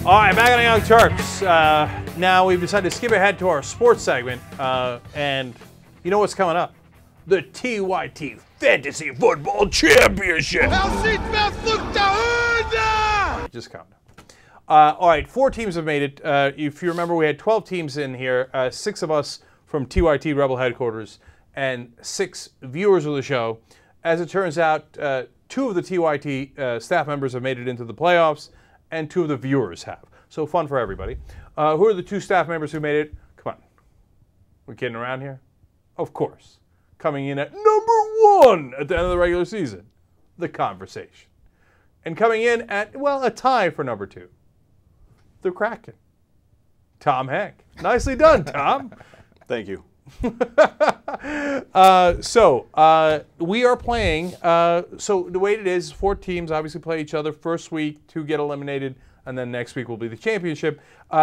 All right, back on the Young Turks. Now we've decided to skip ahead to our sports segment, and you know what's coming up? The TYT Fantasy Football Championship. Just count. All right, 4 teams have made it. If you remember, we had 12 teams in here, 6 of us from TYT Rebel headquarters, and 6 viewers of the show. As it turns out, 2 of the TYT staff members have made it into the playoffs, and 2 of the viewers have. So fun for everybody. Who are the 2 staff members who made it? Come on. We're kidding around here? Of course. Coming in at number 1 at the end of the regular season, The Conversation. And coming in at, well, a tie for number 2, The Kraken. Tom Hanc. Nicely done, Tom. Thank you. We are playing, so the way it is, 4 teams obviously play each other. First week, 2 get eliminated, and then next week will be the championship.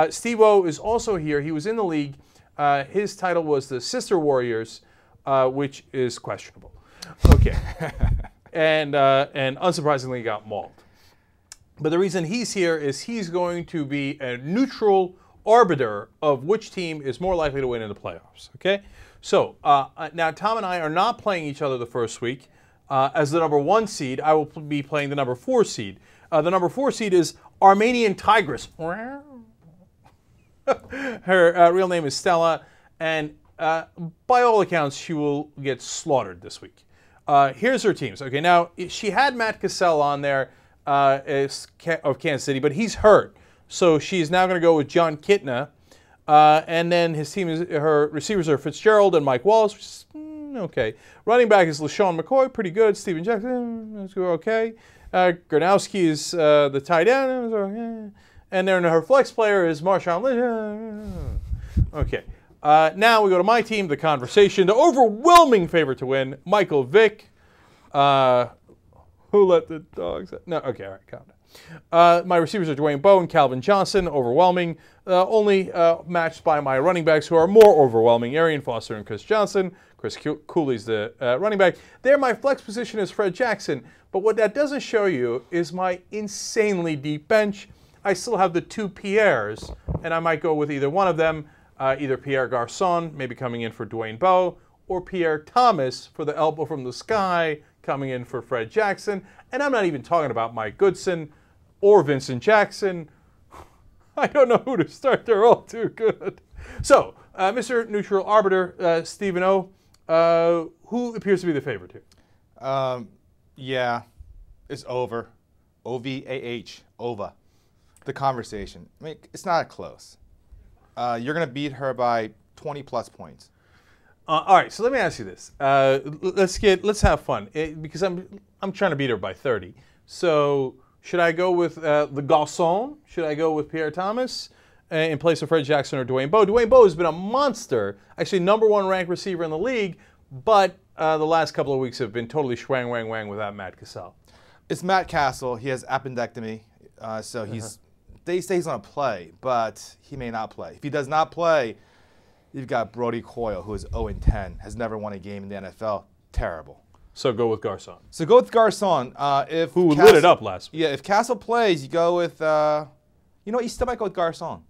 Steve-O is also here. He was in the league. His title was the Sister Warriors, which is questionable. Okay. and unsurprisingly got mauled. But the reason he's here is he's going to be a neutral arbiter of which team is more likely to win in the playoffs. Okay? So, now Tom and I are not playing each other the first week. As the number 1 seed, I will be playing the number 4 seed. The number 4 seed is Armenian Tigress. Her real name is Stella, and by all accounts, she will get slaughtered this week. Here's her teams. Okay, now she had Matt Cassell on there of Kansas City, but he's hurt. So she's now going to go with John Kitna. And then his team is, her receivers are Fitzgerald and Mike Wallace, which is okay. Running back is LaShawn McCoy, pretty good. Steven Jackson, that's okay. Gronowski is the tight end, okay. And then her flex player is Marshawn Lynch. Okay. Now we go to my team, The Conversation. The overwhelming favorite to win, Michael Vick. Who let the dogs out? No, okay, all right, calm down. My receivers are Dwayne Bowe and Calvin Johnson, overwhelming. Only matched by my running backs, who are more overwhelming, Arian Foster and Chris Johnson. Chris Cooley's the running back. There, my flex position is Fred Jackson. But what that doesn't show you is my insanely deep bench. I still have the 2 Pierres, and I might go with either one of them, either Pierre Garçon, maybe coming in for Dwayne Bowe, or Pierre Thomas for the elbow from the sky, coming in for Fred Jackson. And I'm not even talking about Mike Goodson or Vincent Jackson. I don't know who to start. They're all too good. So, Mr. Neutral Arbiter, Stephen O., who appears to be the favorite here? Yeah, it's over. O-V-A-H, OVA. The Conversation. I mean, it's not close. You're going to beat her by 20-plus points. All right, so let me ask you this. Let's have fun, because I'm trying to beat her by 30. So should I go with the Garçon? Should I go with Pierre Thomas in place of Fred Jackson or Dwayne Bowe? Dwayne Bowe has been a monster, actually number 1 ranked receiver in the league, but the last couple of weeks have been totally schwang-wang-wang without Matt Cassell. It's Matt Castle. He has appendectomy, so they say he's going to play, but he may not play. If he does not play, you've got Brody Coyle, who is 0-10, has never won a game in the NFL. Terrible. So go with Garçon. So go with Garçon. Who lit it up last week. Yeah, if Castle plays, you go with, you know what, you still might go with Garçon.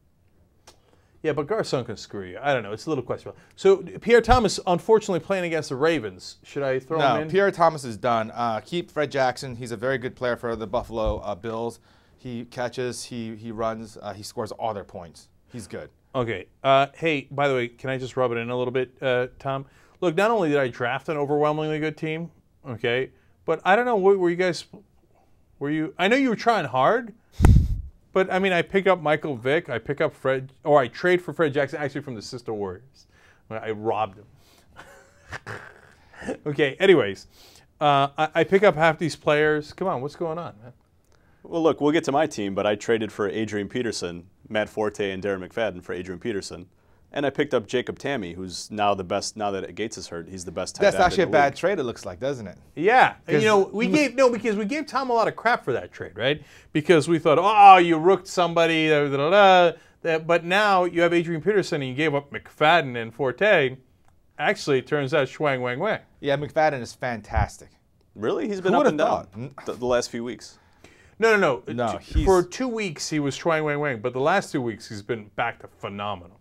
Yeah, but Garçon can screw you. I don't know. It's a little questionable. So Pierre Thomas, unfortunately, playing against the Ravens. Should I throw him in? No, Pierre Thomas is done. Keep Fred Jackson. He's a very good player for the Buffalo Bills. He catches, he runs, he scores all their points. He's good. Okay. Hey, by the way, can I just rub it in a little bit, Tom? Look, not only did I draft an overwhelmingly good team, okay, but I don't know, were you, I know you were trying hard, but I mean, I pick up Michael Vick, I pick up Fred, or I trade for Fred Jackson, actually from the Sister Warriors. I robbed him. Okay, anyways, I pick up half these players. Come on, what's going on, man? Well, look, we'll get to my team, but I traded for Adrian Peterson, Matt Forte, and Darren McFadden for Adrian Peterson. And I picked up Jacob Tammy, who's now the best, now that Gates is hurt, he's the best tight end. That's actually a bad trade, it looks like, doesn't it? Yeah. You know, because we gave Tom a lot of crap for that trade, right? Because we thought, oh, you rooked somebody, but now you have Adrian Peterson and you gave up McFadden and Forte. Actually, it turns out schwang, wang, wang. Yeah, McFadden is fantastic. Really? He's been up and down the last few weeks. No. No, For 2 weeks he was Chuang Wang Wang, but the last 2 weeks he's been back to phenomenal.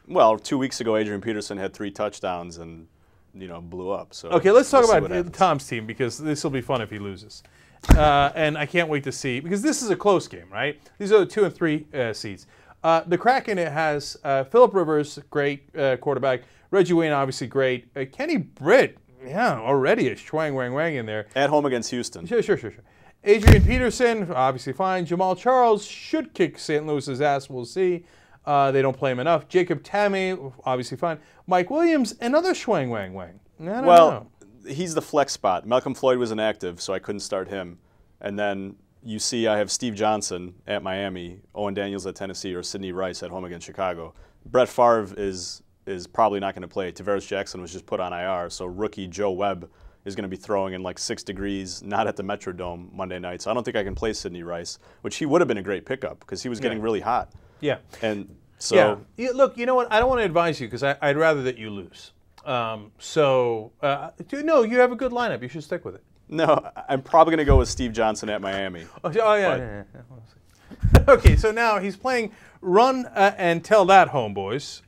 Well, 2 weeks ago, Adrian Peterson had 3 touchdowns and blew up. So okay, let's talk we'll see about what happens. Tom's team because this will be fun if he loses. And I can't wait to see because this is a close game, right? These are the 2 and 3 seeds. The Kraken it has Phillip Rivers, great quarterback. Reggie Wayne, obviously great. Kenny Britt, yeah, already a Chuang Wang Wang in there. At home against Houston. Sure. Adrian Peterson, obviously fine. Jamal Charles should kick St. Louis's ass. We'll see. They don't play him enough. Jacob Tammy, obviously fine. Mike Williams, another Chuang Wang Wang. I don't know. He's the flex spot. Malcolm Floyd was inactive, so I couldn't start him. And then you see I have Steve Johnson at Miami, Owen Daniels at Tennessee, or Sidney Rice at home against Chicago. Brett Favre is probably not going to play. Tavares Jackson was just put on IR, so rookie Joe Webb is going to be throwing in like 6 degrees, not at the Metrodome Monday night. So I don't think I can play Sidney Rice, which he would have been a great pickup because he was getting really hot. Yeah. And so look, you know what? I don't want to advise you because I'd rather that you lose. No, you have a good lineup. You should stick with it. No, I'm probably going to go with Steve Johnson at Miami. Yeah. Okay, so now he's playing Run and Tell That, Homeboys.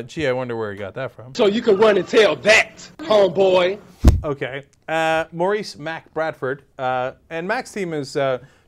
Gee, I wonder where he got that from. So you can run and tell that, homeboy. Okay. Maurice Mac Bradford. And Mac's team is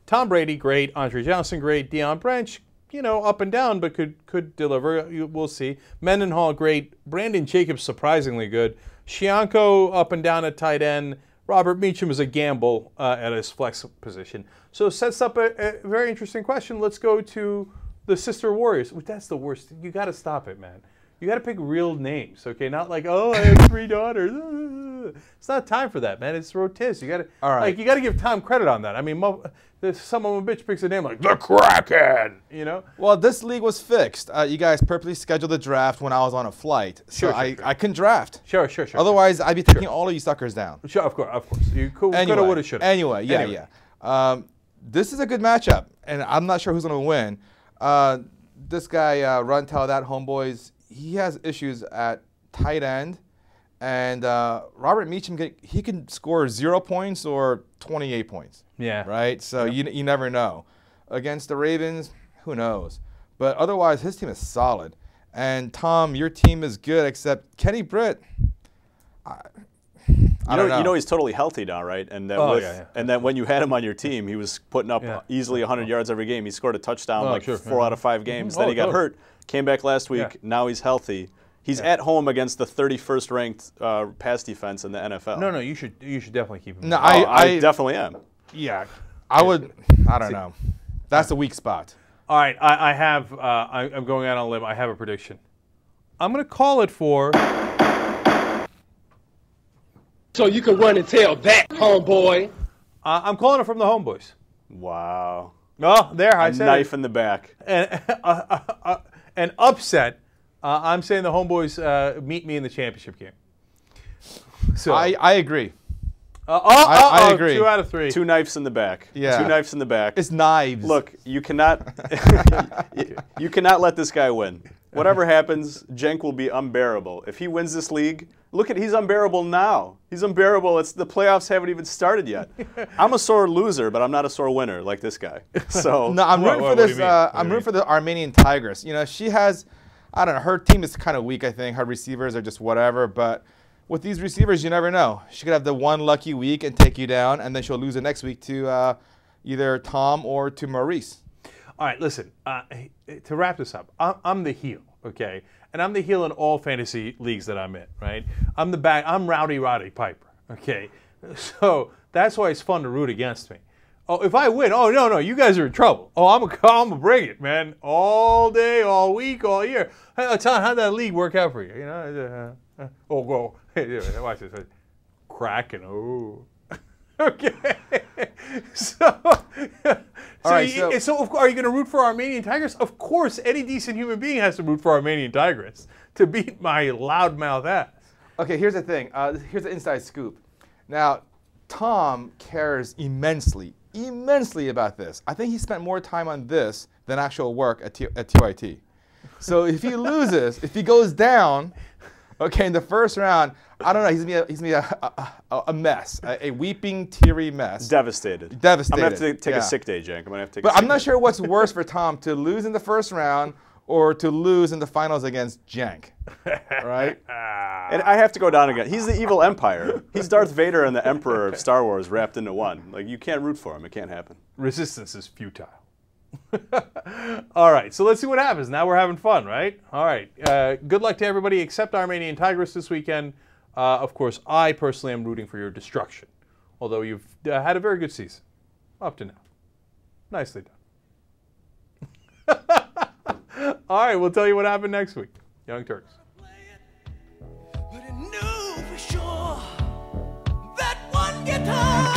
Tom Brady, great. Andre Johnson, great. Deion Branch, up and down, but could deliver. We'll see. Mendenhall, great. Brandon Jacobs, surprisingly good. Shianko, up and down at tight end. Robert Meacham is a gamble at his flex position. So it sets up a very interesting question. Let's go to the Sister Warriors. That's the worst. You got to stop it, man. You got to pick real names, okay? Not like, I have 3 daughters. It's not time for that, man. It's rotis. You got to, you got to give Tom credit on that. I mean, some of a bitch picks a name like the Kraken, Well, this league was fixed. You guys purposely scheduled the draft when I was on a flight, so I couldn't draft. Sure. Otherwise, I'd be taking all of you suckers down. Sure, of course. You could have, would have, should have. Anyway. This is a good matchup, and I'm not sure who's going to win. This guy, Run Tell That, Homeboys, he has issues at tight end, and Robert Meacham, he can score 0 points or 28 points. Yeah. Right? So you never know. Against the Ravens, who knows? But otherwise, his team is solid. And Tom, your team is good, except Kenny Britt, I don't know. You know he's totally healthy now, right? And that and then when you had him on your team, he was putting up easily 100 yards every game. He scored a touchdown 4 out of 5 games. Then he got hurt, came back last week. Now he's healthy. He's at home against the 31st ranked pass defense in the NFL. No, you should definitely keep him. No, I definitely am. Yeah, I would. I don't know. That's a weak spot. All right, I have. I'm going out on a limb. I have a prediction. I'm going to call it for. So you can run and tell that, homeboy. I'm calling it from the Homeboys. Wow. Oh, there, I said knife in the back. And an upset. I'm saying the Homeboys meet me in the championship game. So I agree. I agree. 2 out of 3. 2 knives in the back. Yeah. 2 knives in the back. It's knives. Look, you cannot you cannot let this guy win. Whatever happens, Cenk will be unbearable. If he wins this league, he's unbearable now. He's unbearable. The playoffs haven't even started yet. I'm a sore loser, but I'm not a sore winner like this guy. So no, I'm rooting for this. I'm rooting for the Armenian Tigress. She has, I don't know, her team is kind of weak. I think her receivers are just whatever. But with these receivers, you never know. She could have the one lucky week and take you down, and then she'll lose the next week to either Tom or to Maurice. All right, listen, to wrap this up, I'm the heel, okay? And I'm the heel in all fantasy leagues that I'm in, right? I'm Rowdy Roddy Piper, okay? So that's why it's fun to root against me. Oh, if I win, no, you guys are in trouble. Oh, I'm gonna bring it, man. All day, all week, all year. Hey, Tom, how'd that league work out for you? Go. Hey, watch this. Kraken, Okay. So are you going to root for Armenian Tigress? Of course, any decent human being has to root for Armenian Tigress to beat my loudmouth ass. Okay, here's the thing. Here's the inside scoop. Now, Tom cares immensely about this. I think he spent more time on this than actual work at TYT. So if he loses, if he goes down, okay, in the first round, I don't know. He's gonna be a mess, a weeping, teary mess. Devastated. Devastated. I'm gonna have to take yeah. a sick day, Cenk. I'm gonna have to take. But a sick I'm not day. sure what's worse for Tom, to lose in the first round or to lose in the finals against Cenk. Right? And I have to go down again. He's the evil empire. He's Darth Vader and the Emperor of Star Wars wrapped into one. Like, you can't root for him. It can't happen. Resistance is futile. All right, so let's see what happens. Now we're having fun, right? All right. Good luck to everybody except Armenian Tigris this weekend. Of course, I personally am rooting for your destruction, although you've had a very good season up to now. Nicely done. All right, we'll tell you what happened next week. Young Turks. But I knew for sure that one guitar